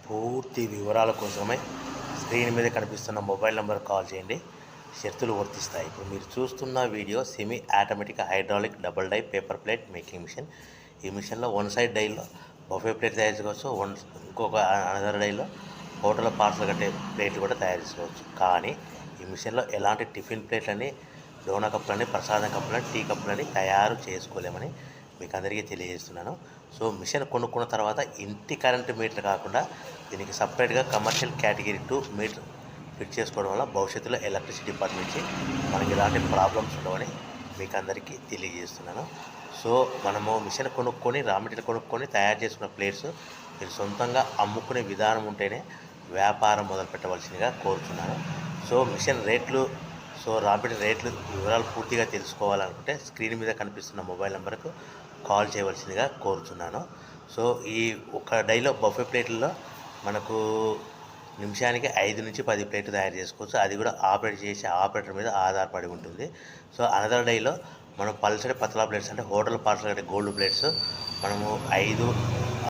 పూర్తి వివరాల కోసమే స్క్రీన్ మీద కనిపిస్తున్న మొబైల్ నెంబర్ కాల్ చేయండి. షరతులు వర్తిస్తాయి. ఇప్పుడు మీరు చూస్తున్న video semi automatic hydraulic double die paper plate making machine. ఈ మిషన్లో వన్ సైడ్ డైలో బఫే ప్లేట్ తయారు చేసుకోవచ్చు. ఇంకొక అనదర్ డైలో హోటల్ పార్సల్ కట్టే ప్లేట్లు కూడా తయారు చేసుకోవచ్చు. కానీ ఈ మిషన్లో ఎలాంటి టిఫిన్ ప్లేట్లని, డోనా కప్పులని, ప్రసాదం కప్పులని, టీ కప్పులని తయారు చేసుకోలేమని మీకు అందరికీ తెలియజేస్తున్నాను. సో మిషన్ కొనుక్కున్న తర్వాత ఇంటి కరెంటు మీటర్ కాకుండా దీనికి సపరేట్గా కమర్షియల్ కేటగిరీ 2 మీటర్ ఫిట్ చేసుకోవడం వల్ల భవిష్యత్తులో ఎలక్ట్రిసిటీ డిపార్ట్మెంట్ నుంచి మనకి ఎలాంటి ప్రాబ్లమ్స్ ఉండవని మీకు అందరికీ తెలియజేస్తున్నాను. సో మనము మిషన్ కొనుక్కొని రా మెటీరియల్ కొనుక్కొని తయారు చేసుకున్న ప్లేట్స్ మీరు సొంతంగా అమ్ముకునే విధానం ఉంటేనే వ్యాపారం మొదలు పెట్టవలసిందిగా కోరుతున్నాను. సో మిషన్ రేట్లు, రా మెటీరియల్ రేట్లు వివరాలు పూర్తిగా తెలుసుకోవాలనుకుంటే స్క్రీన్ మీద కనిపిస్తున్న మొబైల్ నెంబర్కు కాల్ చేయవలసిందిగా కోరుతున్నాను. సో ఈ ఒక డైలో బఫే ప్లేట్లలో మనకు నిమిషానికి 5 నుంచి 10 ప్లేట్లు తయారు చేసుకోవచ్చు. అది కూడా ఆపరేట్ చేసే ఆపరేటర్ మీద ఆధారపడి ఉంటుంది. సో అనదర్ డైలో మనం పల్సటి పతలా ప్లేట్స్ అంటే హోటల్ పార్సల్ అంటే గోల్డ్ ప్లేట్స్ మనము 5